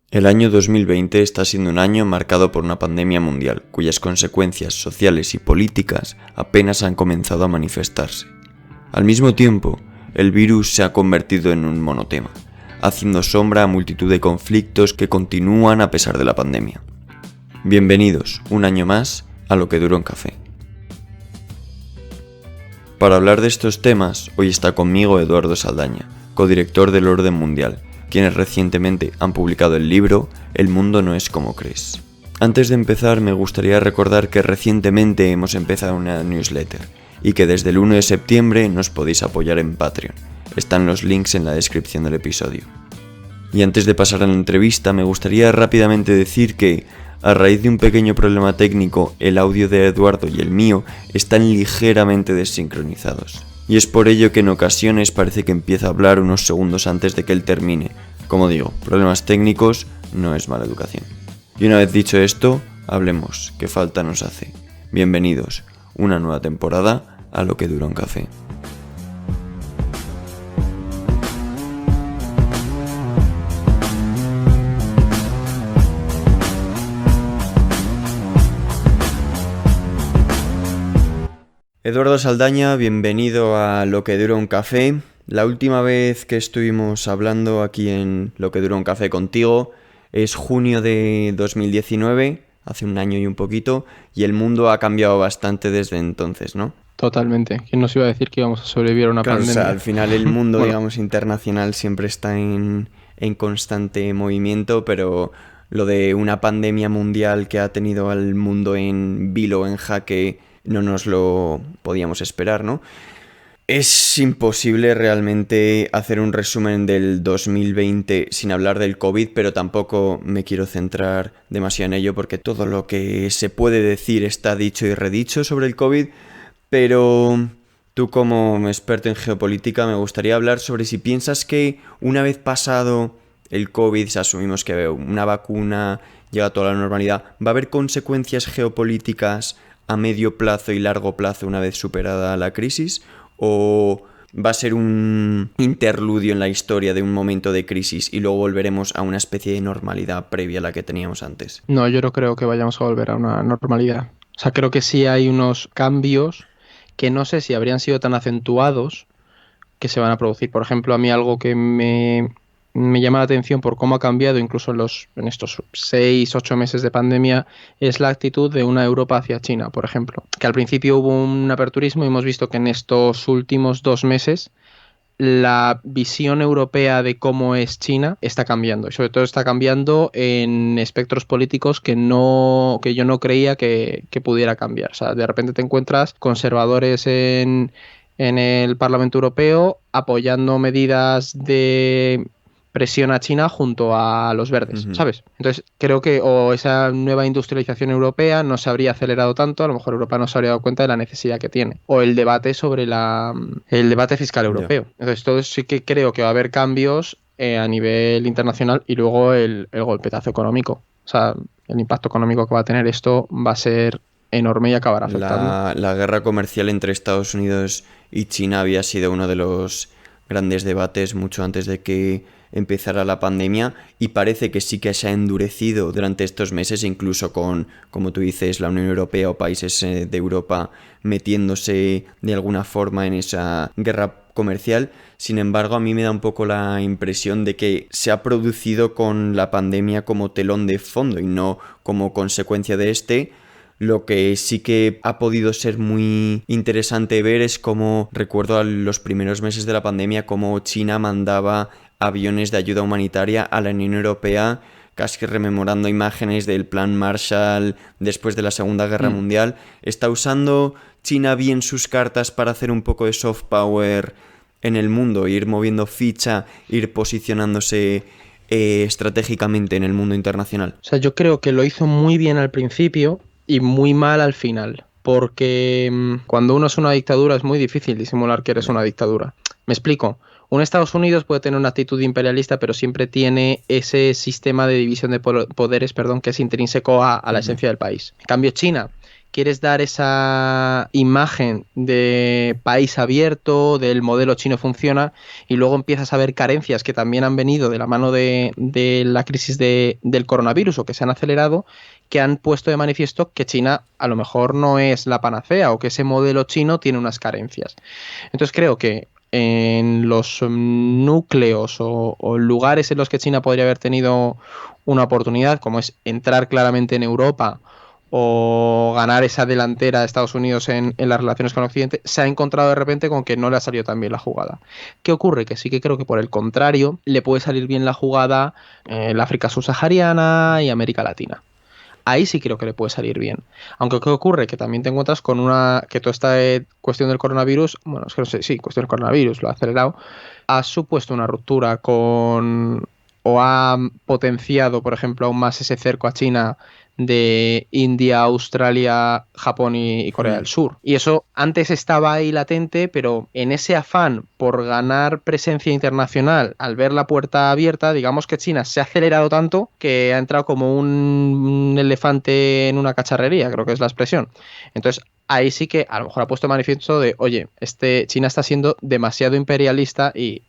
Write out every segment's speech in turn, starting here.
El año 2020 está siendo un año marcado por una pandemia mundial, cuyas consecuencias sociales y políticas apenas han comenzado a manifestarse. Al mismo tiempo, el virus se ha convertido en un monotema, haciendo sombra a multitud de conflictos que continúan a pesar de la pandemia. Bienvenidos, un año más, a Lo que Dura un Café. Para hablar de estos temas, hoy está conmigo Eduardo Saldaña, codirector del Orden Mundial, quienes recientemente han publicado el libro El mundo no es como crees. Antes de empezar, me gustaría recordar que recientemente hemos empezado una newsletter y que desde el 1 de septiembre nos podéis apoyar en Patreon. Están los links en la descripción del episodio. Y antes de pasar a la entrevista, me gustaría rápidamente decir que, a raíz de un pequeño problema técnico, el audio de Eduardo y el mío están ligeramente desincronizados. Y es por ello que en ocasiones parece que empieza a hablar unos segundos antes de que él termine. Como digo, problemas técnicos no es mala educación. Y una vez dicho esto, hablemos, que falta nos hace. Bienvenidos, una nueva temporada a Lo que Dura un Café. Eduardo Saldaña, bienvenido a Lo que Dura un Café. La última vez que estuvimos hablando aquí en Lo que Dura un Café contigo es junio de 2019, hace un año y un poquito, y el mundo ha cambiado bastante desde entonces, ¿no? Totalmente. ¿Quién nos iba a decir que íbamos a sobrevivir a una Claro, pandemia? o sea, al final el mundo, Bueno, digamos, internacional siempre está en constante movimiento, pero lo de una pandemia mundial que ha tenido al mundo en vilo, en jaque, no nos lo podíamos esperar, ¿no? Es imposible realmente hacer un resumen del 2020 sin hablar del COVID, pero tampoco me quiero centrar demasiado en ello porque todo lo que se puede decir está dicho y redicho sobre el COVID, pero tú como experto en geopolítica me gustaría hablar sobre si piensas que una vez pasado el COVID, si asumimos que una vacuna llega a toda la normalidad, ¿va a haber consecuencias geopolíticas a medio plazo y largo plazo una vez superada la crisis? ¿O va a ser un interludio en la historia de un momento de crisis y luego volveremos a una especie de normalidad previa a la que teníamos antes? no, yo no creo que vayamos a volver a una normalidad. O sea, creo que sí hay unos cambios que no sé si habrían sido tan acentuados que se van a producir. Por ejemplo, a mí algo que me llama la atención por cómo ha cambiado incluso en estos 6-8 meses de pandemia es la actitud de una Europa hacia China, por ejemplo. Que al principio hubo un aperturismo y hemos visto que en estos últimos 2 meses la visión europea de cómo es China está cambiando. Y sobre todo está cambiando en espectros políticos que yo no creía que pudiera cambiar. O sea, de repente te encuentras conservadores en el Parlamento Europeo apoyando medidas de presión a China junto a los verdes, ¿sabes? Entonces creo que o esa nueva industrialización europea no se habría acelerado tanto, a lo mejor Europa no se habría dado cuenta de la necesidad que tiene, o el debate sobre el debate fiscal europeo. Entonces todo sí que creo que va a haber cambios a nivel internacional y luego el golpetazo económico. O sea, el impacto económico que va a tener esto va a ser enorme y acabará afectando. La guerra comercial entre Estados Unidos y China había sido uno de los grandes debates mucho antes de que empezara la pandemia y parece que sí que se ha endurecido durante estos meses, incluso con, como tú dices, la Unión Europea o países de Europa metiéndose de alguna forma en esa guerra comercial. Sin embargo, a mí me da un poco la impresión de que se ha producido con la pandemia como telón de fondo y no como consecuencia de este. Lo que sí que ha podido ser muy interesante ver es cómo, recuerdo a los primeros meses de la pandemia, cómo China mandaba aviones de ayuda humanitaria a la Unión Europea, casi rememorando imágenes del plan Marshall después de la Segunda Guerra Mundial. ¿Está usando China bien sus cartas para hacer un poco de soft power en el mundo, ir moviendo ficha, ir posicionándose estratégicamente en el mundo internacional? O sea, yo creo que lo hizo muy bien al principio y muy mal al final, porque cuando uno es una dictadura es muy difícil disimular que eres una dictadura. Me explico. Un Estados Unidos puede tener una actitud imperialista, pero siempre tiene ese sistema de división de poderes, que es intrínseco a la esencia del país. En cambio, China, quieres dar esa imagen de país abierto, del modelo chino funciona, y luego empiezas a ver carencias que también han venido de la mano de la crisis del coronavirus o que se han acelerado, que han puesto de manifiesto que China a lo mejor no es la panacea o que ese modelo chino tiene unas carencias. Entonces creo que en los núcleos o lugares en los que China podría haber tenido una oportunidad, como es entrar claramente en Europa o ganar esa delantera de Estados Unidos en las relaciones con Occidente, se ha encontrado de repente con que no le ha salido tan bien la jugada. ¿Qué ocurre? Que sí que creo que por el contrario le puede salir bien la jugada el África subsahariana y América Latina. Ahí sí creo que le puede salir bien. Aunque ¿qué ocurre? Que también te encuentras con que toda esta cuestión del coronavirus, bueno, es que no sé, sí, cuestión del coronavirus, lo ha acelerado, ha supuesto una ruptura o ha potenciado, por ejemplo, aún más ese cerco a China de India, Australia, Japón y Corea del Sur. Y eso antes estaba ahí latente, pero en ese afán por ganar presencia internacional, al ver la puerta abierta, digamos que China se ha acelerado tanto que ha entrado como un elefante en una cacharrería, creo que es la expresión. Entonces, ahí sí que a lo mejor ha puesto manifiesto de, oye, China está siendo demasiado imperialista y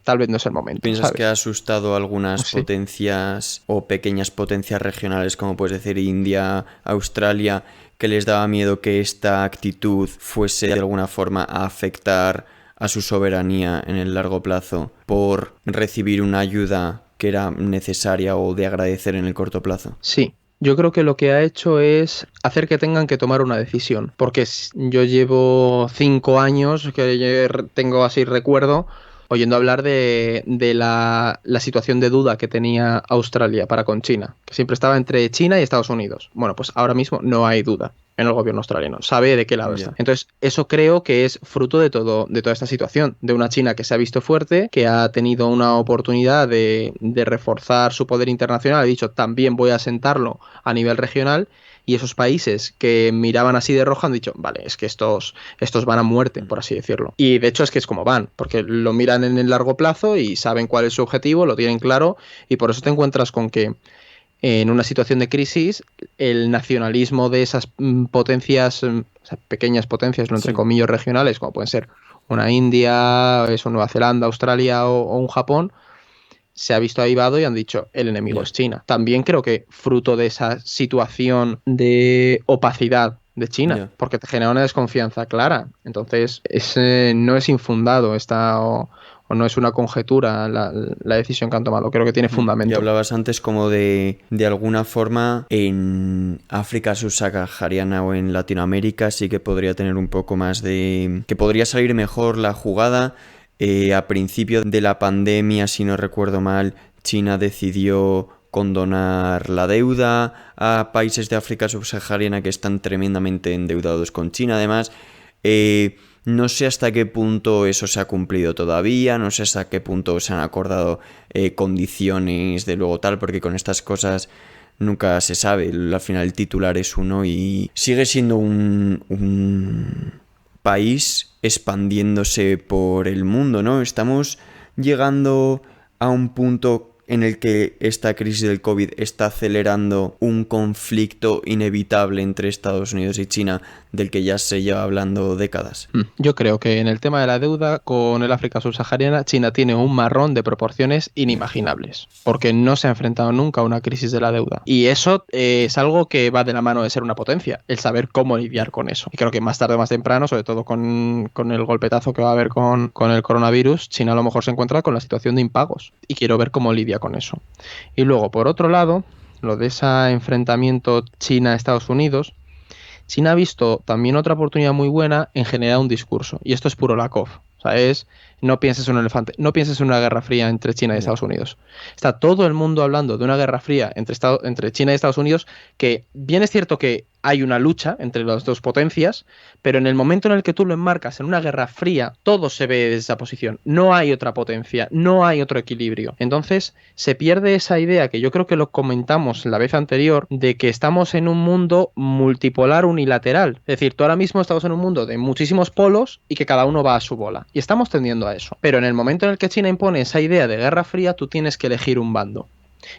tal vez no es el momento. ¿Piensas ¿sabes? que ha asustado a algunas Sí. potencias o pequeñas potencias regionales, como puedes decir India, Australia, que les daba miedo que esta actitud fuese de alguna forma a afectar a su soberanía en el largo plazo por recibir una ayuda que era necesaria o de agradecer en el corto plazo? Sí, yo creo que lo que ha hecho es hacer que tengan que tomar una decisión, porque yo llevo 5 años, que tengo así recuerdo, oyendo hablar de la situación de duda que tenía Australia para con China, que siempre estaba entre China y Estados Unidos. Bueno, pues ahora mismo no hay duda en el gobierno australiano, sabe de qué lado está. Entonces, eso creo que es fruto de toda esta situación, de una China que se ha visto fuerte, que ha tenido una oportunidad de reforzar su poder internacional, ha dicho, también voy a asentarlo a nivel regional, y esos países que miraban así de rojo han dicho, vale, es que estos van a muerte, por así decirlo. Y de hecho es que es como van, porque lo miran en el largo plazo y saben cuál es su objetivo, lo tienen claro, y por eso te encuentras con que en una situación de crisis, el nacionalismo de esas potencias, o sea, pequeñas potencias, no entre comillas regionales, como pueden ser una India, Nueva Zelanda, Australia o un Japón, se ha visto avivado y han dicho, el enemigo es China. También creo que fruto de esa situación de opacidad de China, porque te genera una desconfianza clara. Entonces, no es infundado o no es una conjetura la decisión que han tomado. Creo que tiene fundamento. Y hablabas antes como de alguna forma en África subsahariana o en Latinoamérica sí que podría tener un poco más que podría salir mejor la jugada. A principio de la pandemia, si no recuerdo mal, China decidió condonar la deuda a países de África subsahariana que están tremendamente endeudados con China. Además, no sé hasta qué punto eso se ha cumplido todavía, no sé hasta qué punto se han acordado condiciones de luego tal, porque con estas cosas nunca se sabe. Al final el titular es uno y sigue siendo un país expandiéndose por el mundo, ¿no? Estamos llegando a un punto en el que esta crisis del COVID está acelerando un conflicto inevitable entre Estados Unidos y China del que ya se lleva hablando décadas. Yo creo que en el tema de la deuda con el África subsahariana, China tiene un marrón de proporciones inimaginables, porque no se ha enfrentado nunca a una crisis de la deuda. Y eso es algo que va de la mano de ser una potencia, el saber cómo lidiar con eso. Y creo que más tarde o más temprano, sobre todo con el golpetazo que va a haber con el coronavirus, China a lo mejor se encuentra con la situación de impagos. Y quiero ver cómo lidia con eso. Y luego, por otro lado, lo de ese enfrentamiento China-Estados Unidos, China ha visto también otra oportunidad muy buena en generar un discurso. Y esto es puro Lakoff. O sea, no pienses en un elefante, no pienses en una guerra fría entre China y Estados Unidos. Está todo el mundo hablando de una guerra fría entre China y Estados Unidos, que bien es cierto que hay una lucha entre las dos potencias, pero en el momento en el que tú lo enmarcas en una guerra fría, todo se ve desde esa posición. No hay otra potencia, no hay otro equilibrio. Entonces se pierde esa idea que yo creo que lo comentamos la vez anterior, de que estamos en un mundo multipolar unilateral. Es decir, tú ahora mismo estamos en un mundo de muchísimos polos y que cada uno va a su bola. Y estamos tendiendo a eso. Pero en el momento en el que China impone esa idea de guerra fría, tú tienes que elegir un bando.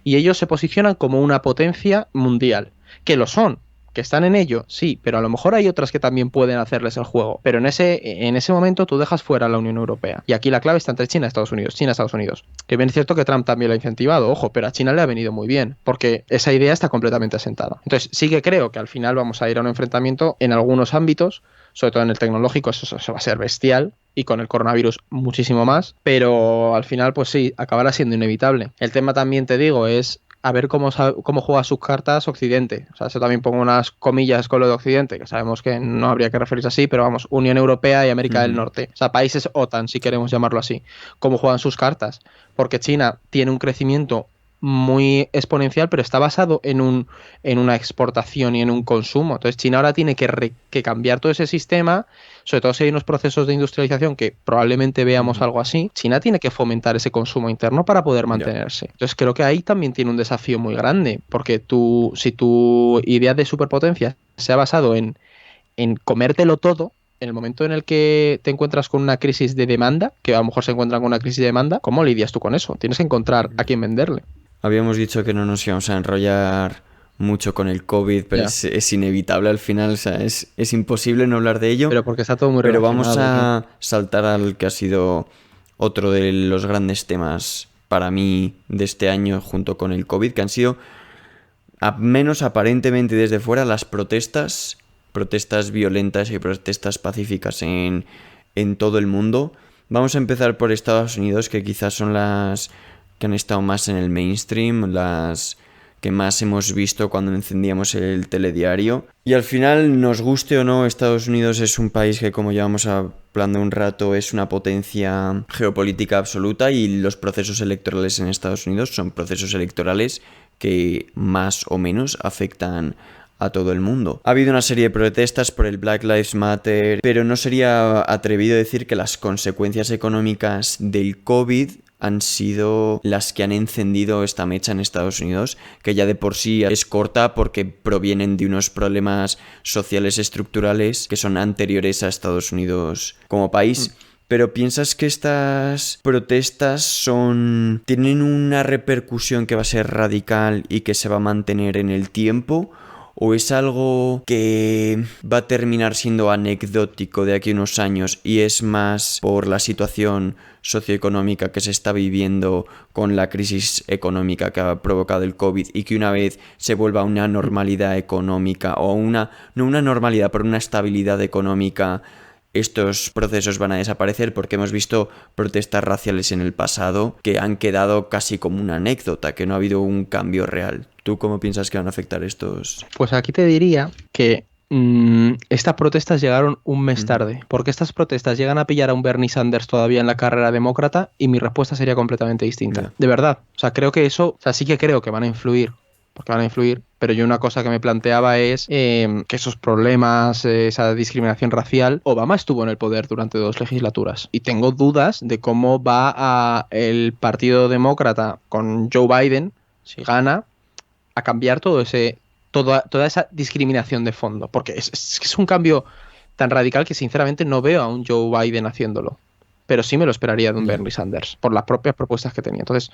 Y ellos se posicionan como una potencia mundial, que lo son. ¿Que están en ello? Sí, pero a lo mejor hay otras que también pueden hacerles el juego. Pero en ese momento tú dejas fuera a la Unión Europea. Y aquí la clave está entre China y Estados Unidos. China y Estados Unidos. Que bien es cierto que Trump también lo ha incentivado, ojo, pero a China le ha venido muy bien, porque esa idea está completamente asentada. Entonces sí que creo que al final vamos a ir a un enfrentamiento en algunos ámbitos, sobre todo en el tecnológico, eso va a ser bestial, y con el coronavirus muchísimo más, pero al final pues sí, acabará siendo inevitable. El tema también, te digo, es a ver cómo juega sus cartas Occidente. O sea, eso también pongo unas comillas con lo de Occidente, que sabemos que no habría que referirse así, pero vamos, Unión Europea y América del Norte. O sea, países OTAN, si queremos llamarlo así. ¿Cómo juegan sus cartas? Porque China tiene un crecimiento muy exponencial, pero está basado en una exportación y en un consumo. Entonces China ahora tiene que cambiar todo ese sistema, sobre todo si hay unos procesos de industrialización que probablemente veamos algo así. China tiene que fomentar ese consumo interno para poder mantenerse. Entonces creo que ahí también tiene un desafío muy grande, porque si tu idea de superpotencia se ha basado en comértelo todo, en el momento en el que te encuentras con una crisis de demanda, que a lo mejor se encuentran con una crisis de demanda, ¿cómo lidias tú con eso? Tienes que encontrar a quién venderle. Habíamos dicho que no nos íbamos a enrollar mucho con el COVID, pero es inevitable al final, o sea, es imposible no hablar de ello. Pero porque está todo muy Pero relacionado. vamos a saltar al que ha sido otro de los grandes temas para mí de este año junto con el COVID, que han sido, al menos aparentemente desde fuera, las protestas violentas y protestas pacíficas en todo el mundo. Vamos a empezar por Estados Unidos, que quizás son las que han estado más en el mainstream, las que más hemos visto cuando encendíamos el telediario. Y al final, nos guste o no, Estados Unidos es un país que, como llevamos hablando un rato, es una potencia geopolítica absoluta, y los procesos electorales en Estados Unidos son procesos electorales que más o menos afectan a todo el mundo. Ha habido una serie de protestas por el Black Lives Matter, pero no sería atrevido decir que las consecuencias económicas del COVID han sido las que han encendido esta mecha en Estados Unidos, que ya de por sí es corta porque provienen de unos problemas sociales estructurales que son anteriores a Estados Unidos como país. Pero ¿piensas que estas protestas tienen una repercusión que va a ser radical y que se va a mantener en el tiempo? ¿O es algo que va a terminar siendo anecdótico de aquí a unos años y es más por la situación socioeconómica que se está viviendo con la crisis económica que ha provocado el COVID, y que una vez se vuelva a una normalidad económica, o no una normalidad, pero una estabilidad económica, estos procesos van a desaparecer? Porque hemos visto protestas raciales en el pasado que han quedado casi como una anécdota, que no ha habido un cambio real. ¿Tú cómo piensas que van a afectar estos? Pues aquí te diría que estas protestas llegaron un mes tarde, porque estas protestas llegan a pillar a un Bernie Sanders todavía en la carrera demócrata, y mi respuesta sería completamente distinta. De verdad. O sea, creo que sí que creo que van a influir, porque van a influir, pero yo una cosa que me planteaba es que esos problemas, esa discriminación racial, Obama estuvo en el poder durante 2 legislaturas, y tengo dudas de cómo va el Partido Demócrata con Joe Biden, si gana, a cambiar toda esa discriminación de fondo, porque es un cambio tan radical que sinceramente no veo a un Joe Biden haciéndolo, pero sí me lo esperaría de un Bernie Sanders, por las propias propuestas que tenía. Entonces,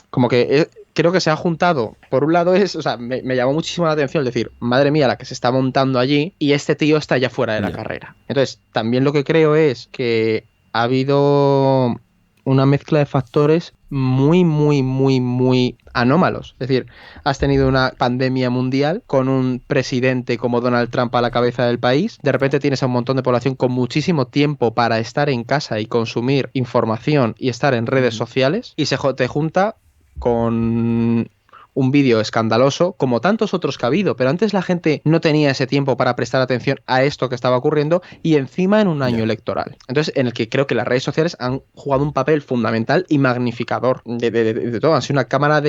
como que creo que se ha juntado, por un lado me llamó muchísimo la atención el decir, madre mía, la que se está montando allí, y este tío está ya fuera de la carrera. Entonces, también lo que creo es que ha habido una mezcla de factores muy, muy, muy, muy anómalos. Es decir, has tenido una pandemia mundial con un presidente como Donald Trump a la cabeza del país. De repente tienes a un montón de población con muchísimo tiempo para estar en casa y consumir información y estar en redes sociales, y te junta con un vídeo escandaloso, como tantos otros que ha habido, pero antes la gente no tenía ese tiempo para prestar atención a esto que estaba ocurriendo, y encima en un año electoral. Entonces, en el que creo que las redes sociales han jugado un papel fundamental y magnificador de todo. Han sido una cámara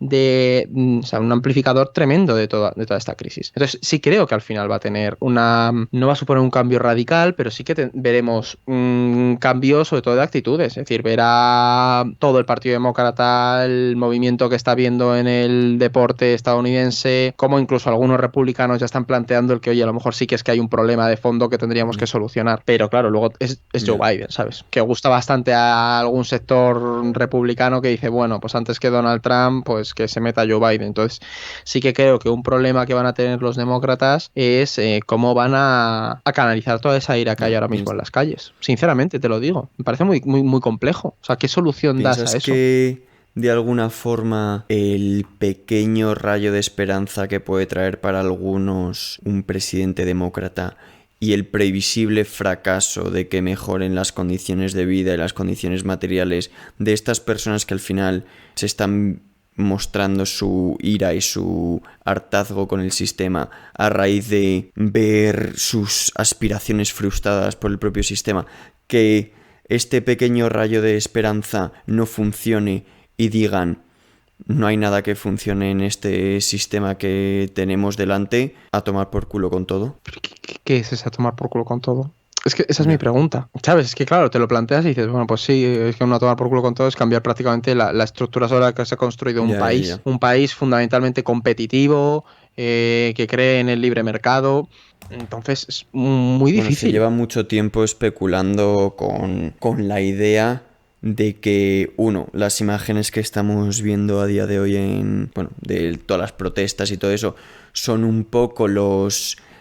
o sea, un amplificador tremendo de toda esta crisis. Entonces sí creo que al final va a tener no va a suponer un cambio radical, pero sí que veremos un cambio sobre todo de actitudes. Es decir, verá todo el Partido Demócrata, el movimiento que está viendo en el deporte estadounidense, como incluso algunos republicanos ya están planteando el que, oye, a lo mejor sí que es que hay un problema de fondo que tendríamos que solucionar. Pero claro, luego es Joe Biden, ¿sabes? Que gusta bastante a algún sector republicano que dice, bueno, pues antes que Donald Trump, pues pues que se meta Joe Biden. Entonces sí que creo que un problema que van a tener los demócratas es cómo van a canalizar toda esa ira que hay ahora mismo en las calles. Sinceramente te lo digo, me parece muy, muy, muy complejo. O sea, ¿qué solución das a ¿Piensas eso? que de alguna forma el pequeño rayo de esperanza que puede traer para algunos un presidente demócrata y el previsible fracaso de que mejoren las condiciones de vida y las condiciones materiales de estas personas que al final se están mostrando su ira y su hartazgo con el sistema a raíz de ver sus aspiraciones frustradas por el propio sistema, que este pequeño rayo de esperanza no funcione y digan no hay nada que funcione en este sistema que tenemos delante, a tomar por culo con todo? ¿Qué es ese a tomar por culo con todo? Es que esa es Ya. mi pregunta, ¿sabes? Es que claro, te lo planteas y dices, bueno, pues sí, es que un a tomar por culo con todo es cambiar prácticamente la estructura sobre la que se ha construido un Ya, país. ya. Un país fundamentalmente competitivo, que cree en el libre mercado. Entonces es muy Bueno, se difícil. lleva mucho tiempo especulando con la idea de que, uno, las imágenes que estamos viendo a día de hoy de todas las protestas y todo eso, son un poco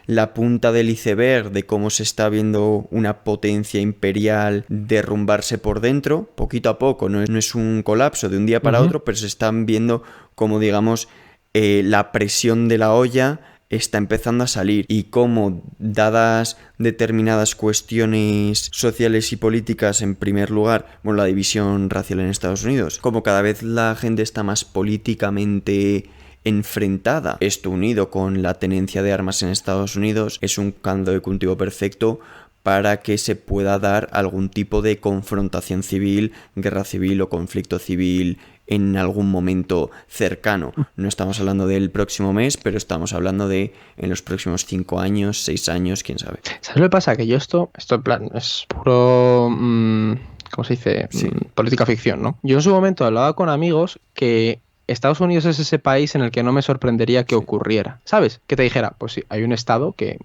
la punta del iceberg de cómo se está viendo una potencia imperial derrumbarse por dentro, poquito a poco, no es un colapso de un día para otro, pero se están viendo como, digamos, la presión de la olla está empezando a salir y cómo, dadas determinadas cuestiones sociales y políticas, en primer lugar, la división racial en Estados Unidos, como cada vez la gente está más políticamente enfrentada, esto unido con la tenencia de armas en Estados Unidos, es un caldo de cultivo perfecto para que se pueda dar algún tipo de confrontación civil, guerra civil o conflicto civil en algún momento cercano. No estamos hablando del próximo mes, pero estamos hablando de en los próximos 5 años, 6 años, quién sabe. ¿Sabes lo que pasa? Que yo esto en plan, es puro, ¿cómo se dice? Sí. Política ficción, ¿no? Yo en su momento hablaba con amigos que Estados Unidos es ese país en el que no me sorprendería que ocurriera, ¿sabes? Que te dijera, pues sí, hay un estado que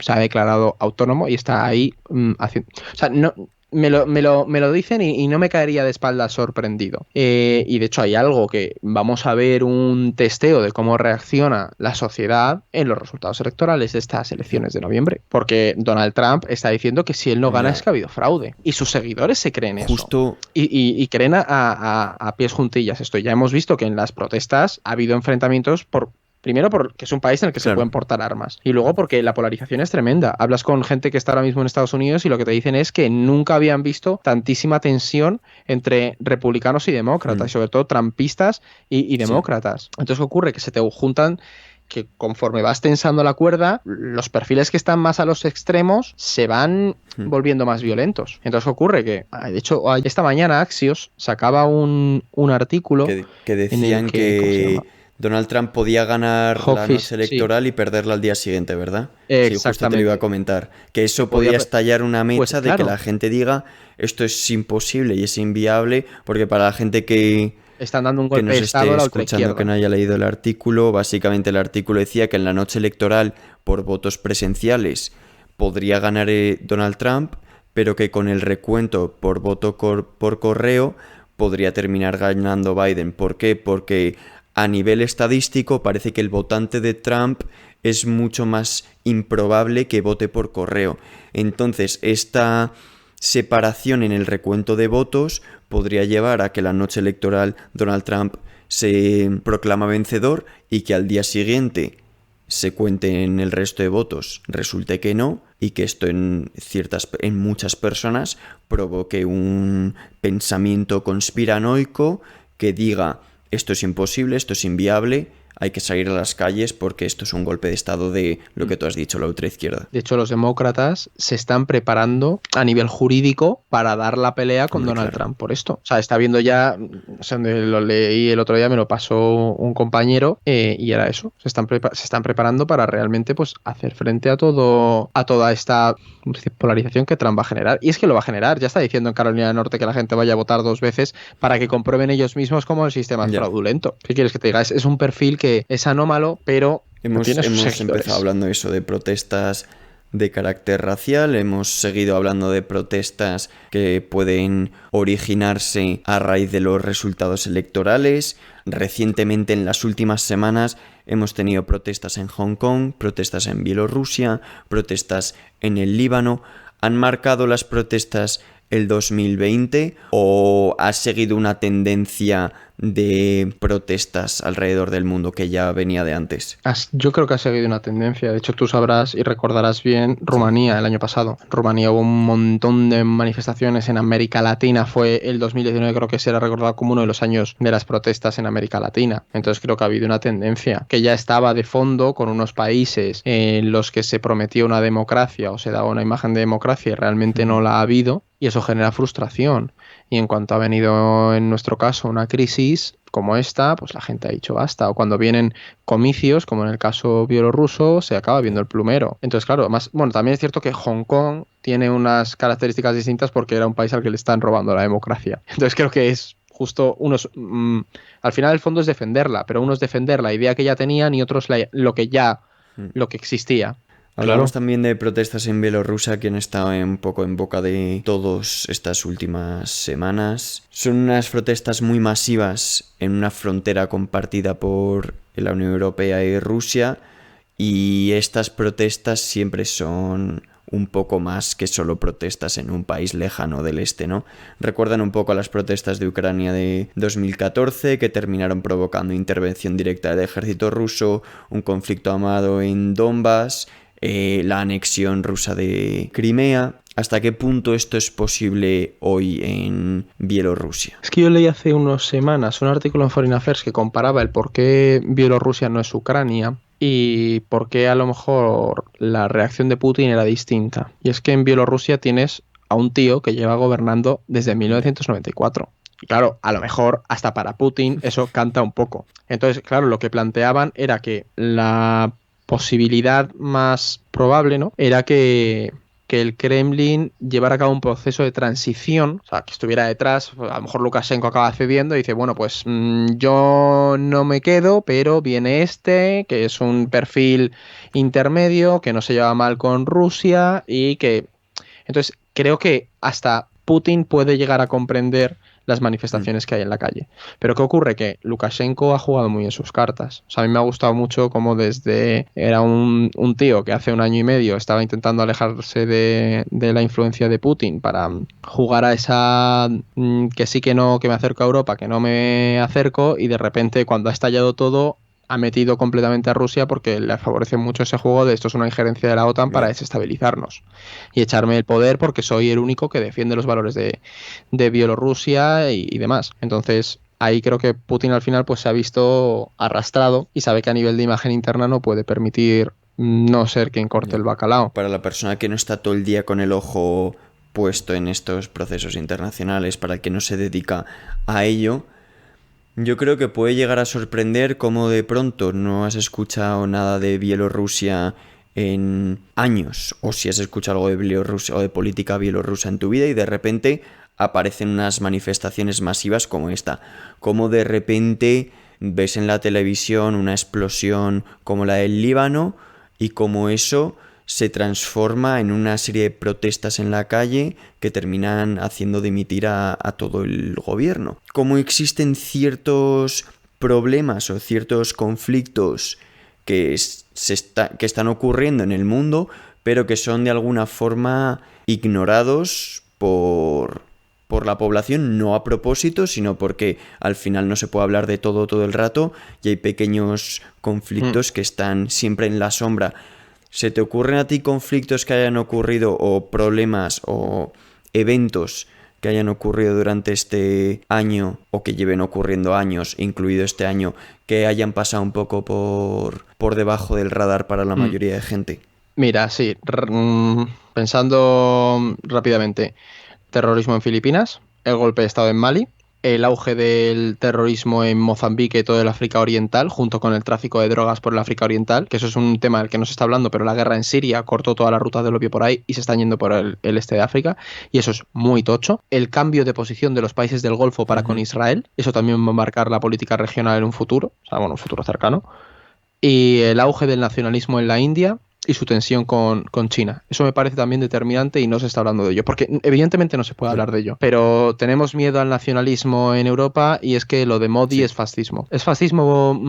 se ha declarado autónomo y está ahí haciendo... O sea, no... Me lo dicen y no me caería de espaldas sorprendido. Y de hecho hay algo que vamos a ver un testeo de cómo reacciona la sociedad en los resultados electorales de estas elecciones de noviembre. Porque Donald Trump está diciendo que si él no gana Ya. es que ha habido fraude. Y sus seguidores se creen Justo... eso. Y creen a pies juntillas esto. Ya hemos visto que en las protestas ha habido enfrentamientos primero porque es un país en el que se Claro. pueden portar armas. Y luego porque la polarización es tremenda. Hablas con gente que está ahora mismo en Estados Unidos y lo que te dicen es que nunca habían visto tantísima tensión entre republicanos y demócratas, y sobre todo trumpistas y demócratas. Entonces, ¿qué ocurre? Que se te juntan, que conforme vas tensando la cuerda, los perfiles que están más a los extremos se van volviendo más violentos. Entonces, ¿qué ocurre? Que, de hecho, esta mañana Axios sacaba un artículo que decían ¿cómo se llama? Donald Trump podía ganar la Hawkfish, noche electoral y perderla al día siguiente, ¿verdad? Sí, justo te lo Exactamente. iba a comentar. Que eso Podía podía estallar una mecha Pues de claro. que la gente diga esto es imposible y es inviable, porque para la gente que Están dando un nos golpe de estado esté a la escuchando, que no ultraizquierda. haya leído el artículo, básicamente el artículo decía que en la noche electoral por votos presenciales podría ganar Donald Trump, pero que con el recuento por voto por correo podría terminar ganando Biden. ¿Por qué? Porque a nivel estadístico parece que el votante de Trump es mucho más improbable que vote por correo. Entonces, esta separación en el recuento de votos podría llevar a que la noche electoral Donald Trump se proclama vencedor y que al día siguiente se cuenten el resto de votos, resulte que no, y que esto en muchas personas provoque un pensamiento conspiranoico que diga esto es imposible, esto es inviable, hay que salir a las calles porque esto es un golpe de estado de lo que tú has dicho, la ultraizquierda. De hecho, los demócratas se están preparando a nivel jurídico para dar la pelea con Hombre, Donald claro. Trump por esto. O sea, está viendo ya, o sea, lo leí el otro día, me lo pasó un compañero, y era eso. Se están preparando para realmente pues hacer frente a toda esta polarización que Trump va a generar. Y es que lo va a generar. Ya está diciendo en Carolina del Norte que la gente vaya a votar 2 veces para que comprueben ellos mismos cómo el sistema es fraudulento. ¿Qué quieres que te diga? Es un perfil que es anómalo, pero Hemos tiene sus seguidores. empezado hablando de eso, de protestas de carácter racial. Hemos seguido hablando de protestas que pueden originarse a raíz de los resultados electorales. Recientemente, en las últimas semanas, hemos tenido protestas en Hong Kong, protestas en Bielorrusia, protestas en el Líbano. ¿Han marcado las protestas el 2020 o ha seguido una tendencia de protestas alrededor del mundo que ya venía de antes? Yo creo que ha seguido una tendencia. De hecho, tú sabrás y recordarás bien Rumanía el año pasado. En Rumanía hubo un montón de manifestaciones en América Latina. Fue el 2019, creo que será recordado como uno de los años de las protestas en América Latina. Entonces creo que ha habido una tendencia que ya estaba de fondo con unos países en los que se prometía una democracia o se daba una imagen de democracia y realmente no la ha habido. Y eso genera frustración. Y en cuanto ha venido, en nuestro caso, una crisis como esta, pues la gente ha dicho basta. O cuando vienen comicios, como en el caso bielorruso, se acaba viendo el plumero. Entonces, claro, además, bueno, también es cierto que Hong Kong tiene unas características distintas porque era un país al que le están robando la democracia. Entonces creo que es justo unos... al final el fondo es defenderla, pero unos defender la idea que ya tenían y otros lo que existía. Hablamos también de protestas en Bielorrusia que han estado un poco en boca de todos estas últimas semanas. Son unas protestas muy masivas en una frontera compartida por la Unión Europea y Rusia, y estas protestas siempre son un poco más que solo protestas en un país lejano del este, ¿no? Recuerdan un poco a las protestas de Ucrania de 2014, que terminaron provocando intervención directa del ejército ruso, un conflicto armado en Donbass, la anexión rusa de Crimea. ¿Hasta qué punto esto es posible hoy en Bielorrusia? Es que yo leí hace unas semanas un artículo en Foreign Affairs que comparaba el por qué Bielorrusia no es Ucrania y por qué a lo mejor la reacción de Putin era distinta. Y es que en Bielorrusia tienes a un tío que lleva gobernando desde 1994. Y claro, a lo mejor hasta para Putin eso canta un poco. Entonces, claro, lo que planteaban era que la posibilidad más probable, ¿no?, era que el Kremlin llevara a cabo un proceso de transición, o sea, que estuviera detrás. A lo mejor Lukashenko acaba cediendo y dice, bueno, pues yo no me quedo, pero viene este, que es un perfil intermedio, que no se lleva mal con Rusia y que... Entonces, creo que hasta Putin puede llegar a comprender las manifestaciones que hay en la calle. Pero ¿qué ocurre? Que Lukashenko ha jugado muy en sus cartas. O sea, a mí me ha gustado mucho cómo era un tío que hace un año y medio estaba intentando alejarse de la influencia de Putin para jugar a esa que sí que no, que me acerco a Europa, que no me acerco, y de repente cuando ha estallado todo ha metido completamente a Rusia porque le favorece mucho ese juego de esto es una injerencia de la OTAN para desestabilizarnos y echarme el poder porque soy el único que defiende los valores de Bielorrusia y demás. Entonces ahí creo que Putin al final pues se ha visto arrastrado y sabe que a nivel de imagen interna no puede permitir no ser quien corte el bacalao. Para la persona que no está todo el día con el ojo puesto en estos procesos internacionales, para el que no se dedica a ello, yo creo que puede llegar a sorprender cómo de pronto no has escuchado nada de Bielorrusia en años, o si has escuchado algo de Bielorrusia o de política bielorrusa en tu vida y de repente aparecen unas manifestaciones masivas como esta, como de repente ves en la televisión una explosión como la del Líbano y como eso se transforma en una serie de protestas en la calle que terminan haciendo dimitir a todo el gobierno. Como existen ciertos problemas o ciertos conflictos que están ocurriendo en el mundo, pero que son de alguna forma ignorados por la población, no a propósito, sino porque al final no se puede hablar de todo el rato y hay pequeños conflictos que están siempre en la sombra. ¿Se te ocurren a ti conflictos que hayan ocurrido o problemas o eventos que hayan ocurrido durante este año o que lleven ocurriendo años, incluido este año, que hayan pasado un poco por debajo del radar para la mayoría de gente? Mira, sí, pensando rápidamente, terrorismo en Filipinas, el golpe de Estado en Mali, el auge del terrorismo en Mozambique y todo el África Oriental, junto con el tráfico de drogas por el África Oriental, que eso es un tema del que no se está hablando, pero la guerra en Siria cortó toda la ruta del opio por ahí y se están yendo por el este de África, y eso es muy tocho. El cambio de posición de los países del Golfo para con Israel, eso también va a marcar la política regional en un futuro, o sea, bueno, un futuro cercano. Y el auge del nacionalismo en la India, y su tensión con China. Eso me parece también determinante y no se está hablando de ello, porque evidentemente no se puede hablar de ello, pero tenemos miedo al nacionalismo en Europa y es que lo de Modi Sí. es fascismo. Es fascismo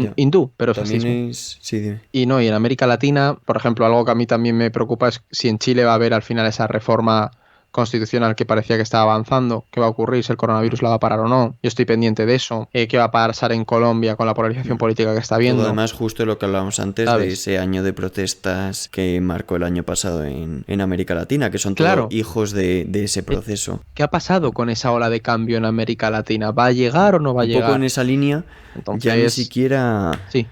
Ya. hindú, pero es También fascismo. es... Sí, dime. Y no, y en América Latina, por ejemplo, algo que a mí también me preocupa es si en Chile va a haber al final esa reforma constitucional que parecía que estaba avanzando, qué va a ocurrir, si el coronavirus la va a parar o no. Yo estoy pendiente de eso. Qué va a pasar en Colombia con la polarización política que está Todo habiendo, además justo lo que hablábamos antes de ¿sabes? ese año de protestas que marcó el año pasado en América Latina, que son todos Claro, hijos de ese proceso. ¿qué ha pasado con esa ola de cambio en América Latina? ¿Va a llegar o no va a Un poco en llegar? esa línea, ya ni Entonces, siquiera... sí.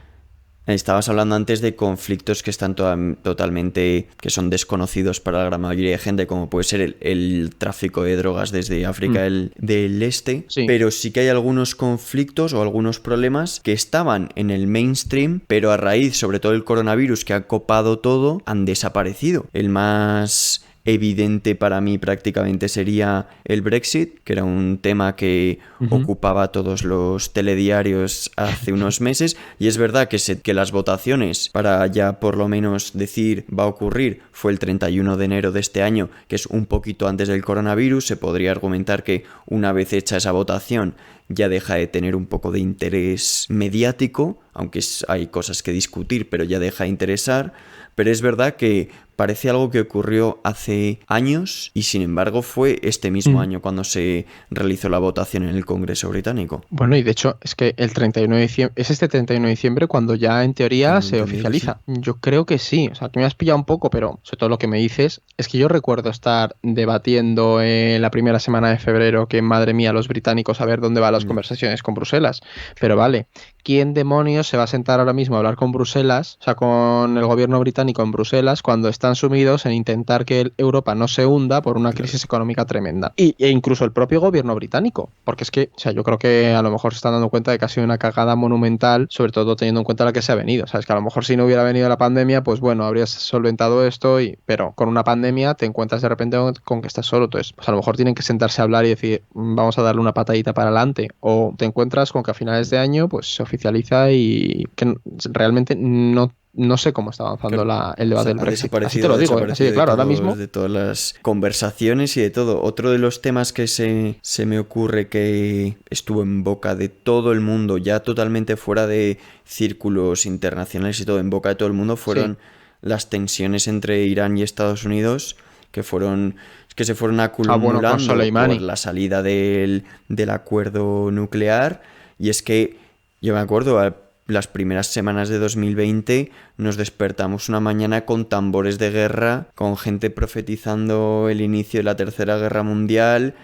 Estabas hablando antes de conflictos que están totalmente, que son desconocidos para la gran mayoría de gente, como puede ser el tráfico de drogas desde África del Este, Sí. pero sí que hay algunos conflictos o algunos problemas que estaban en el mainstream, pero a raíz, sobre todo el coronavirus que ha copado todo, han desaparecido. El más evidente para mí prácticamente sería el Brexit, que era un tema que ocupaba todos los telediarios hace unos meses, y es verdad que las votaciones para ya por lo menos decir va a ocurrir fue el 31 de enero de este año, que es un poquito antes del coronavirus. Se podría argumentar que una vez hecha esa votación ya deja de tener un poco de interés mediático, aunque hay cosas que discutir, pero ya deja de interesar. Pero es verdad que parece algo que ocurrió hace años y sin embargo fue este mismo año cuando se realizó la votación en el Congreso británico. Bueno, y de hecho es que el 31 de diciembre, es este 31 de diciembre cuando ya en teoría Tengo se entendido, oficializa. Yo creo que sí, o sea, que me has pillado un poco, pero sobre todo lo que me dices es que yo recuerdo estar debatiendo en la primera semana de febrero que, madre mía, los británicos a ver dónde van las conversaciones con Bruselas. Pero vale, ¿quién demonios se va a sentar ahora mismo a hablar con Bruselas, o sea, con el gobierno británico en Bruselas, cuando están sumidos en intentar que Europa no se hunda por una crisis económica tremenda? E incluso el propio gobierno británico, porque es que, o sea, yo creo que a lo mejor se están dando cuenta de que ha sido una cagada monumental, sobre todo teniendo en cuenta la que se ha venido. Sabes que a lo mejor si no hubiera venido la pandemia, pues bueno, habrías solventado esto, pero con una pandemia te encuentras de repente con que estás solo. Entonces, pues a lo mejor tienen que sentarse a hablar y decir, vamos a darle una patadita para adelante. O te encuentras con que a finales de año pues se oficializa y que realmente no sé cómo está avanzando el debate del Brexit. Así te lo digo, así de claro, ahora mismo. De todas las conversaciones y de todo. Otro de los temas que se me ocurre que estuvo en boca de todo el mundo, ya totalmente fuera de círculos internacionales y todo, en boca de todo el mundo, fueron las tensiones entre Irán y Estados Unidos, que se fueron acumulando por la salida del acuerdo nuclear. Y es que yo me acuerdo, las primeras semanas de 2020 nos despertamos una mañana con tambores de guerra, con gente profetizando el inicio de la Tercera Guerra Mundial,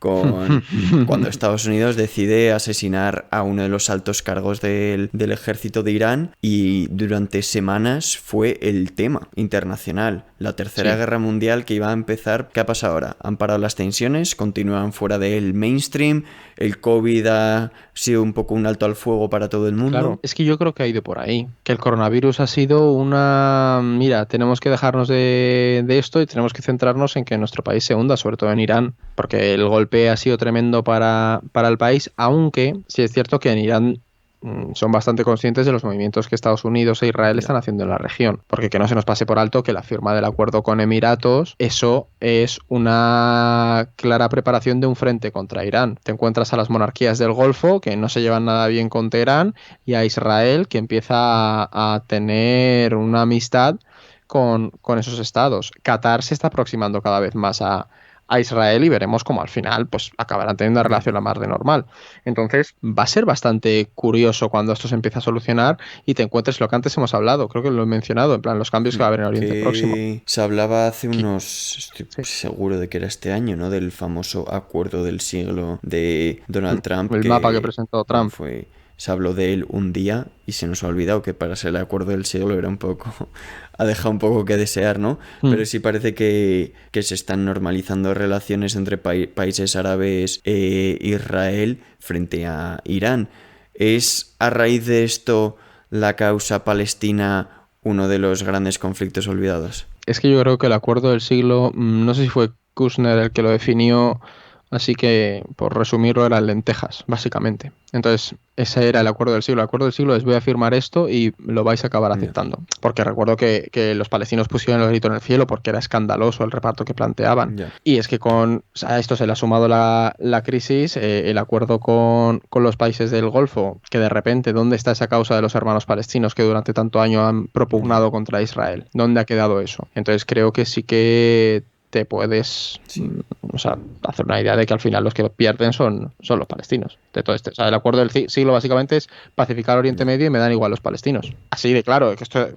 cuando Estados Unidos decide asesinar a uno de los altos cargos del ejército de Irán, y durante semanas fue el tema internacional. La Tercera Guerra Mundial que iba a empezar. ¿Qué ha pasado ahora? Han parado las tensiones, continúan fuera del mainstream, el COVID ha sido un poco un alto al fuego para todo el mundo. Claro, es que yo creo que ha ido por ahí, que el coronavirus ha sido mira, tenemos que dejarnos de esto y tenemos que centrarnos en que nuestro país se hunda, sobre todo en Irán, porque el golpe ha sido tremendo para el país, aunque sí es cierto que en Irán son bastante conscientes de los movimientos que Estados Unidos e Israel están haciendo en la región, porque que no se nos pase por alto que la firma del acuerdo con Emiratos, eso es una clara preparación de un frente contra Irán. Te encuentras a las monarquías del Golfo que no se llevan nada bien con Teherán y a Israel que empieza a tener una amistad con esos estados. Qatar se está aproximando cada vez más a Israel y veremos cómo al final pues acabarán teniendo una relación la más de normal. Entonces va a ser bastante curioso cuando esto se empiece a solucionar y te encuentres lo que antes hemos hablado, creo que lo he mencionado, en plan los cambios que va a haber en Oriente Próximo. Se hablaba hace estoy seguro de que era este año, ¿no? Del famoso acuerdo del siglo de Donald Trump. El mapa que presentó Trump. Se habló de él un día y se nos ha olvidado que para ser el acuerdo del siglo era un poco... ha dejado un poco que desear, ¿no? Pero sí parece que se están normalizando relaciones entre países árabes e Israel frente a Irán. ¿Es a raíz de esto la causa palestina uno de los grandes conflictos olvidados? Es que yo creo que el acuerdo del siglo, no sé si fue Kushner el que lo definió Así que, por resumirlo, eran lentejas, básicamente. Entonces, ese era el acuerdo del siglo. El acuerdo del siglo es: voy a firmar esto y lo vais a acabar aceptando. Porque recuerdo que los palestinos pusieron el grito en el cielo porque era escandaloso el reparto que planteaban. Y es que a esto se le ha sumado la crisis, el acuerdo con los países del Golfo, que de repente, ¿dónde está esa causa de los hermanos palestinos que durante tanto año han propugnado contra Israel? ¿Dónde ha quedado eso? Entonces creo que sí que te puedes hacer una idea de que al final los que pierden son los palestinos de todo esto. O sea, el acuerdo del siglo básicamente es pacificar Oriente Medio y me dan igual los palestinos. Así de claro,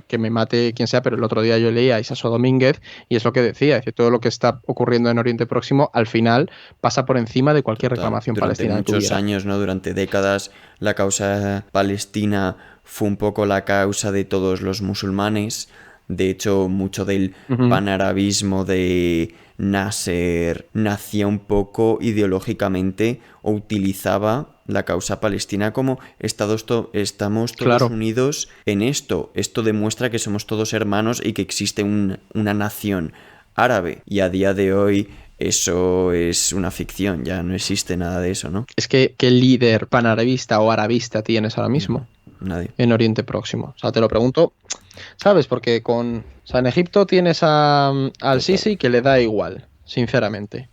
que me mate quien sea, pero el otro día yo leía a Isaso Domínguez y es lo que decía, es que todo lo que está ocurriendo en Oriente Próximo al final pasa por encima de cualquier reclamación palestina. Durante muchos años, ¿no? Durante décadas, la causa palestina fue un poco la causa de todos los musulmanes. De hecho, mucho del panarabismo de Nasser nacía un poco ideológicamente o utilizaba la causa palestina como estamos todos unidos en esto. Esto demuestra que somos todos hermanos y que existe una nación árabe. Y a día de hoy eso es una ficción, ya no existe nada de eso, ¿no? Es que ¿qué líder panarabista o arabista tienes ahora mismo? Nadie. En Oriente Próximo. O sea, te lo pregunto, ¿sabes? Porque en Egipto tienes al Sisi que le da igual, sinceramente.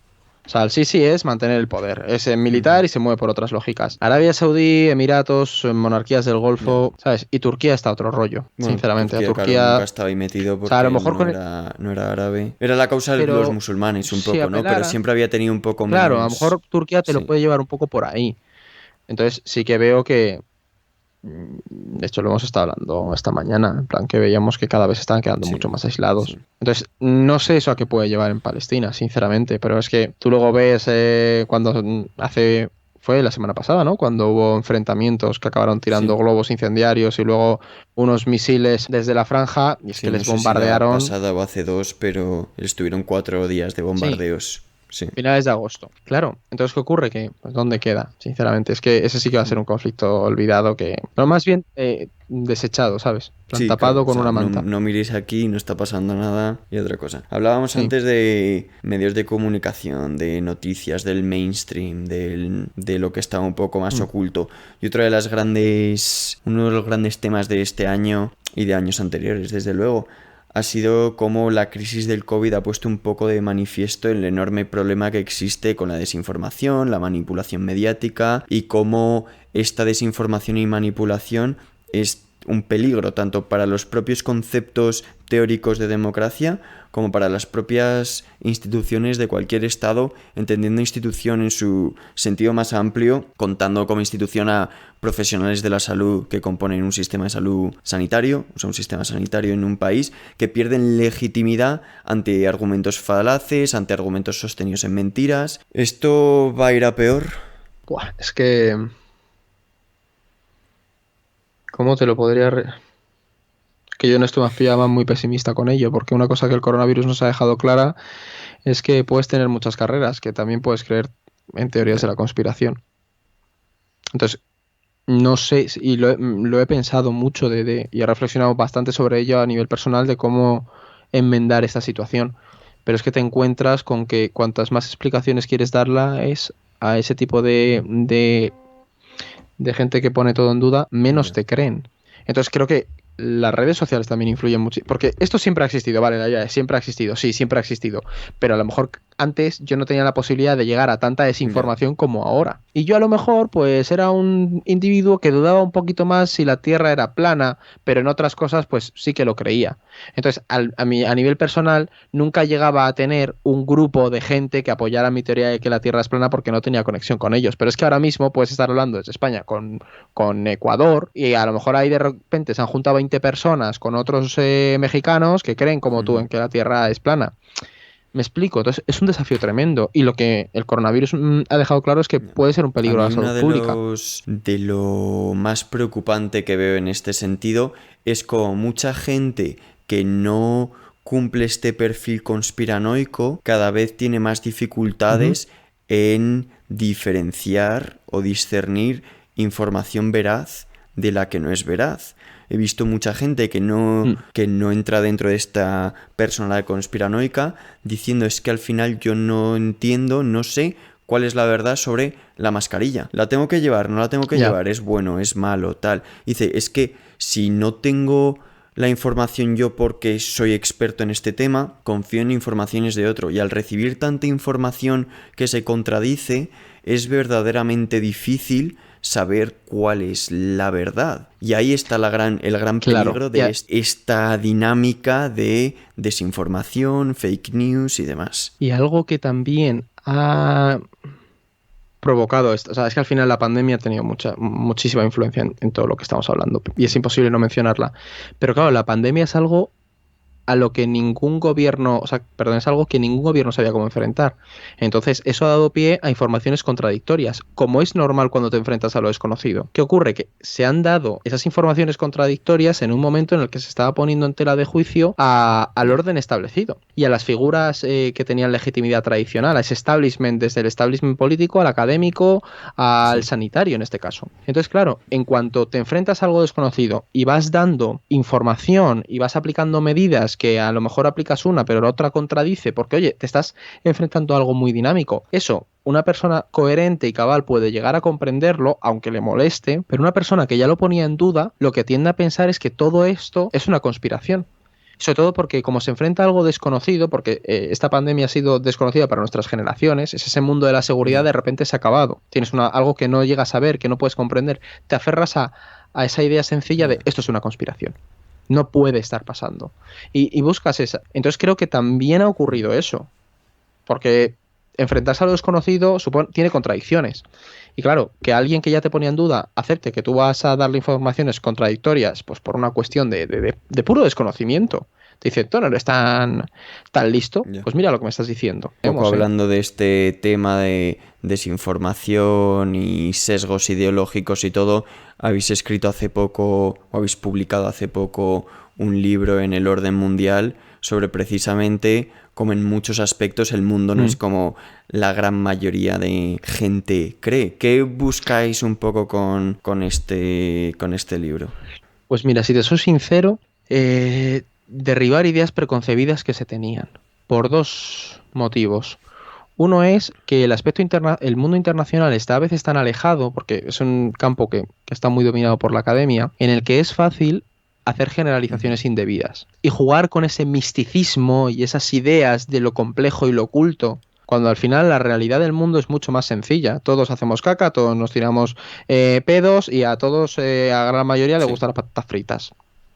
O sea, el Sisi es mantener el poder, es militar y se mueve por otras lógicas. Arabia Saudí, Emiratos, monarquías del Golfo, ¿sabes? Y Turquía está otro rollo, sinceramente. Turquía claro, nunca estaba ahí metido porque a lo mejor no era árabe. Era la causa de los musulmanes un poco, ¿no? Pero siempre había tenido un poco menos... Claro, a lo mejor Turquía te lo puede llevar un poco por ahí. Entonces sí que veo que... De hecho, lo hemos estado hablando esta mañana, en plan que veíamos que cada vez estaban quedando mucho más aislados. Sí. Entonces, no sé eso a qué puede llevar en Palestina, sinceramente, pero es que tú luego ves fue la semana pasada, ¿no? Cuando hubo enfrentamientos que acabaron tirando globos incendiarios y luego unos misiles desde la franja, y es que les bombardearon. Si la pasada o hace 2, pero estuvieron 4 días de bombardeos. Sí. Finales de agosto. Claro. Entonces, ¿qué ocurre? Que, pues, ¿dónde queda? Sinceramente, es que ese sí que va a ser un conflicto olvidado pero más bien desechado, ¿sabes? Tapado con una manta. No miréis aquí, no está pasando nada. Y otra cosa. Hablábamos antes de medios de comunicación, de noticias, del mainstream, de lo que está un poco más oculto. Y uno de los grandes temas de este año y de años anteriores, desde luego, ha sido como la crisis del COVID ha puesto un poco de manifiesto el enorme problema que existe con la desinformación, la manipulación mediática y cómo esta desinformación y manipulación es un peligro tanto para los propios conceptos teóricos de democracia como para las propias instituciones de cualquier estado, entendiendo institución en su sentido más amplio, contando como institución a profesionales de la salud que componen un sistema de salud sanitario, o sea, un sistema sanitario en un país, que pierden legitimidad ante argumentos falaces, ante argumentos sostenidos en mentiras. ¿Esto va a ir a peor? Es que... ¿Cómo te lo podría...? Que yo en esto me pillaba muy pesimista con ello, porque una cosa que el coronavirus nos ha dejado clara es que puedes tener muchas carreras, que también puedes creer en teorías de la conspiración. Entonces, no sé, y lo he pensado mucho y he reflexionado bastante sobre ello a nivel personal de cómo enmendar esta situación. Pero es que te encuentras con que cuantas más explicaciones quieres darla es a ese tipo de gente que pone todo en duda, menos te creen. Entonces creo que las redes sociales también influyen mucho, porque esto siempre ha existido, vale, siempre ha existido, sí, siempre ha existido, pero a lo mejor antes yo no tenía la posibilidad de llegar a tanta desinformación como ahora. Y yo a lo mejor pues era un individuo que dudaba un poquito más si la Tierra era plana, pero en otras cosas pues sí que lo creía. Entonces a nivel personal nunca llegaba a tener un grupo de gente que apoyara mi teoría de que la Tierra es plana porque no tenía conexión con ellos. Pero es que ahora mismo puedes estar hablando desde España con Ecuador y a lo mejor ahí de repente se han juntado 20 personas con otros mexicanos que creen como tú en que la Tierra es plana. Me explico, entonces es un desafío tremendo y lo que el coronavirus ha dejado claro es que puede ser un peligro a la salud pública. De lo más preocupante que veo en este sentido es como mucha gente que no cumple este perfil conspiranoico cada vez tiene más dificultades en diferenciar o discernir información veraz de la que no es veraz. He visto mucha gente que no entra dentro de esta personalidad conspiranoica diciendo es que al final yo no entiendo, no sé cuál es la verdad sobre la mascarilla. ¿La tengo que llevar? ¿No la tengo que llevar? ¿Es bueno? ¿Es malo? Tal. Dice, es que si no tengo la información yo porque soy experto en este tema, confío en informaciones de otro. Y al recibir tanta información que se contradice, es verdaderamente difícil saber cuál es la verdad. Y ahí está el gran peligro de esta dinámica de desinformación, fake news y demás. Y algo que también ha provocado esto, o sea, es que al final la pandemia ha tenido muchísima influencia en todo lo que estamos hablando y es imposible no mencionarla. Pero claro, la pandemia es algo a lo que ningún gobierno, es algo que ningún gobierno sabía cómo enfrentar. Entonces, eso ha dado pie a informaciones contradictorias, como es normal cuando te enfrentas a lo desconocido. ¿Qué ocurre? Que se han dado esas informaciones contradictorias en un momento en el que se estaba poniendo en tela de juicio al orden establecido y a las figuras que tenían legitimidad tradicional, a ese establishment, desde el establishment político al académico, al sanitario en este caso. Entonces, claro, en cuanto te enfrentas a algo desconocido y vas dando información y vas aplicando medidas que a lo mejor aplicas una, pero la otra contradice, porque oye, te estás enfrentando a algo muy dinámico. Eso, una persona coherente y cabal puede llegar a comprenderlo, aunque le moleste, pero una persona que ya lo ponía en duda, lo que tiende a pensar es que todo esto es una conspiración. Sobre todo porque como se enfrenta a algo desconocido, porque esta pandemia ha sido desconocida para nuestras generaciones, ese mundo de la seguridad de repente se ha acabado. Tienes algo que no llegas a ver, que no puedes comprender. Te aferras a esa idea sencilla de esto es una conspiración. No puede estar pasando. Y buscas esa. Entonces creo que también ha ocurrido eso. Porque enfrentarse a lo desconocido tiene contradicciones. Y claro, que alguien que ya te ponía en duda acepte que tú vas a darle informaciones contradictorias, pues por una cuestión de puro desconocimiento. Te dice, tú no eres tan listo. Pues mira lo que me estás diciendo. Un poco hablando de este tema de desinformación y sesgos ideológicos y todo, habéis escrito hace poco, o habéis publicado hace poco, un libro en El Orden Mundial sobre precisamente cómo en muchos aspectos el mundo no es como la gran mayoría de gente cree. ¿Qué buscáis un poco con este libro? Pues mira, si te soy sincero, derribar ideas preconcebidas que se tenían, por dos motivos. Uno es que el mundo internacional está a veces tan alejado, porque es un campo que está muy dominado por la academia, en el que es fácil hacer generalizaciones indebidas y jugar con ese misticismo y esas ideas de lo complejo y lo oculto, cuando al final la realidad del mundo es mucho más sencilla. Todos hacemos caca, todos nos tiramos pedos y a todos, a gran mayoría, le gustan las patatas fritas.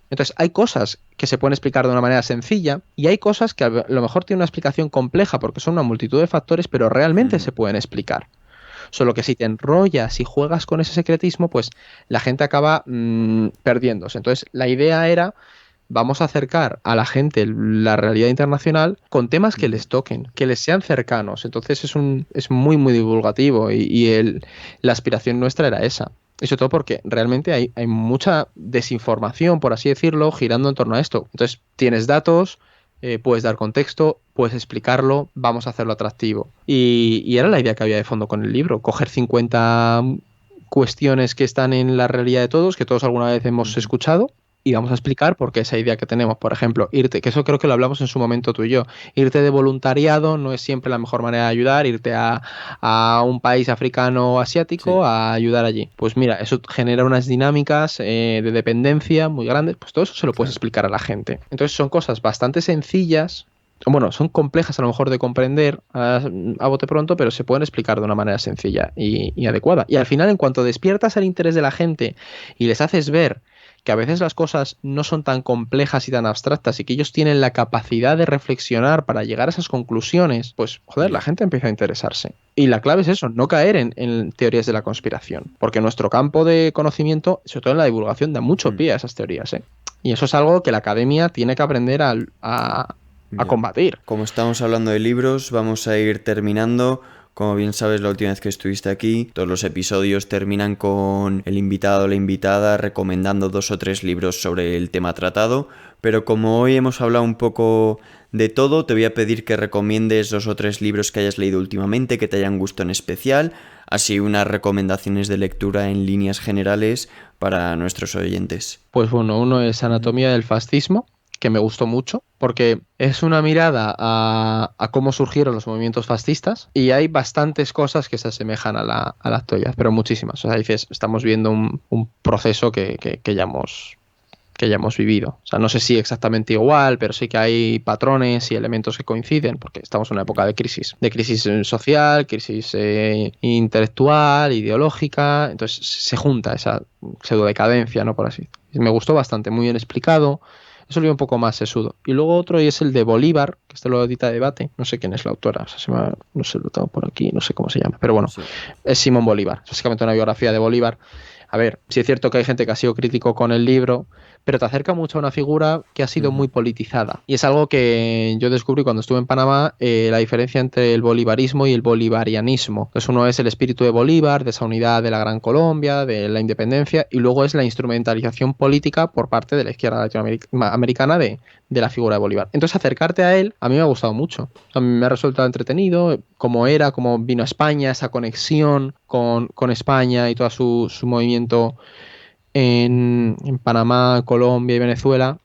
Entonces hay cosas que se pueden explicar de una manera sencilla y hay cosas que a lo mejor tienen una explicación compleja porque son una multitud de factores, pero realmente se pueden explicar. Solo que si te enrollas y juegas con ese secretismo, pues la gente acaba perdiéndose. Entonces la idea era, vamos a acercar a la gente la realidad internacional con temas que les toquen, que les sean cercanos. Entonces es muy, muy divulgativo y la aspiración nuestra era esa. Y sobre todo porque realmente hay mucha desinformación, por así decirlo, girando en torno a esto. Entonces tienes datos, puedes dar contexto, puedes explicarlo, vamos a hacerlo atractivo. Y era la idea que había de fondo con el libro, coger 50 cuestiones que están en la realidad de todos, que todos alguna vez hemos escuchado, y vamos a explicar por qué esa idea que tenemos, por ejemplo, que eso creo que lo hablamos en su momento tú y yo, irte de voluntariado no es siempre la mejor manera de ayudar, irte a un país africano o asiático a ayudar allí. Pues mira, eso genera unas dinámicas de dependencia muy grandes, pues todo eso se lo puedes explicar a la gente. Entonces son cosas bastante sencillas, bueno, son complejas a lo mejor de comprender a bote pronto, pero se pueden explicar de una manera sencilla y adecuada. Y al final, en cuanto despiertas el interés de la gente y les haces ver que a veces las cosas no son tan complejas y tan abstractas y que ellos tienen la capacidad de reflexionar para llegar a esas conclusiones, pues joder, la gente empieza a interesarse. Y la clave es eso, no caer en teorías de la conspiración, porque nuestro campo de conocimiento, sobre todo en la divulgación, da mucho pie a esas teorías, ¿eh? Y eso es algo que la academia tiene que aprender a combatir. Como estamos hablando de libros, vamos a ir terminando. Como bien sabes, la última vez que estuviste aquí, todos los episodios terminan con el invitado o la invitada recomendando 2 o 3 libros sobre el tema tratado, pero como hoy hemos hablado un poco de todo, te voy a pedir que recomiendes 2 o 3 libros que hayas leído últimamente, que te hayan gustado en especial, así unas recomendaciones de lectura en líneas generales para nuestros oyentes. Pues bueno, uno es Anatomía del fascismo, que me gustó mucho, porque es una mirada a cómo surgieron los movimientos fascistas y hay bastantes cosas que se asemejan a la actualidad, pero muchísimas. O sea, dices, estamos viendo un proceso que ya hemos vivido. O sea, no sé si exactamente igual, pero sí que hay patrones y elementos que coinciden, porque estamos en una época de crisis social, crisis intelectual, ideológica, entonces se junta esa pseudodecadencia, ¿no? Por así. Me gustó bastante, muy bien explicado. Eso lo vi un poco más sesudo. Y luego otro y es el de Bolívar, que este lo edita Debate. No sé quién es la autora, o sea, no sé, lo tengo por aquí, no sé cómo se llama. Pero bueno, sí. Es Simón Bolívar. Es básicamente una biografía de Bolívar. A ver, sí es cierto que hay gente que ha sido crítico con el libro, pero te acerca mucho a una figura que ha sido muy politizada. Y es algo que yo descubrí cuando estuve en Panamá, la diferencia entre el bolivarismo y el bolivarianismo. Entonces uno es el espíritu de Bolívar, de esa unidad de la Gran Colombia, de la independencia, y luego es la instrumentalización política por parte de la izquierda latinoamericana de la figura de Bolívar. Entonces acercarte a él a mí me ha gustado mucho. A mí me ha resultado entretenido, cómo vino a España, esa conexión con España y todo su movimiento en Panamá, Colombia y Venezuela,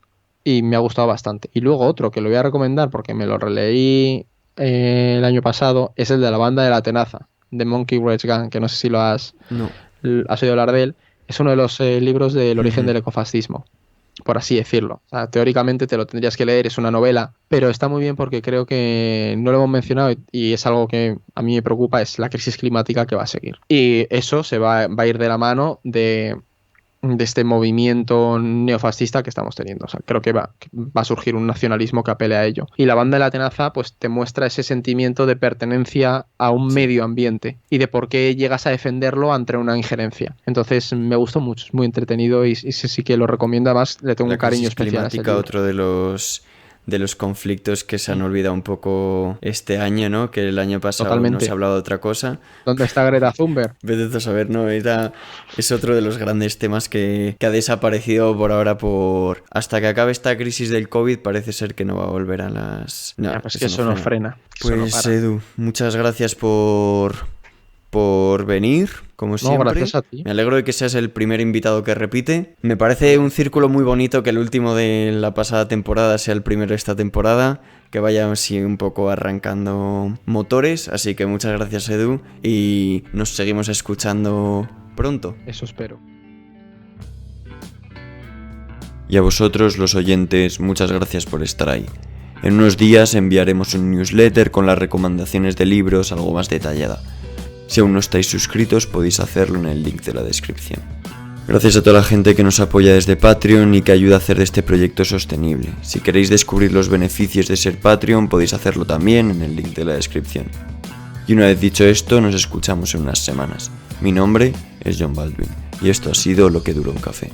y me ha gustado bastante. Y luego otro que lo voy a recomendar porque me lo releí el año pasado es el de la banda de la Tenaza, de Monkey Wrench Gang, que no sé si has oído hablar de él. Es uno de los libros del origen del ecofascismo, por así decirlo. O sea, teóricamente te lo tendrías que leer, es una novela, pero está muy bien porque creo que no lo hemos mencionado y es algo que a mí me preocupa, es la crisis climática que va a seguir. Y eso se va a ir de la mano de este movimiento neofascista que estamos teniendo. O sea, creo que va a surgir un nacionalismo que apele a ello. Y la banda de la Tenaza pues te muestra ese sentimiento de pertenencia a un medio ambiente y de por qué llegas a defenderlo ante una injerencia. Entonces me gustó mucho, es muy entretenido y sí que lo recomiendo. Además le tengo un cariño especial a ese libro. Otro de los conflictos que se han olvidado un poco este año, ¿no? Que el año pasado no se ha hablado de otra cosa. ¿Dónde está Greta Thunberg? Vete a saber, ¿no? Es otro de los grandes temas que ha desaparecido por ahora hasta que acabe esta crisis del COVID, parece ser que no va a volver a las... No, pues que eso no frena. Pues Edu, muchas gracias por venir, como siempre. Gracias a ti. Me alegro de que seas el primer invitado que repite. Me parece un círculo muy bonito que el último de la pasada temporada sea el primero de esta temporada, que vaya así un poco arrancando motores. Así que muchas gracias, Edu, y nos seguimos escuchando pronto. Eso espero. Y a vosotros, los oyentes, muchas gracias por estar ahí. En unos días enviaremos un newsletter con las recomendaciones de libros algo más detallada. Si aún no estáis suscritos, podéis hacerlo en el link de la descripción. Gracias a toda la gente que nos apoya desde Patreon y que ayuda a hacer de este proyecto sostenible. Si queréis descubrir los beneficios de ser Patreon, podéis hacerlo también en el link de la descripción. Y una vez dicho esto, nos escuchamos en unas semanas. Mi nombre es John Baldwin y esto ha sido Lo que duró un café.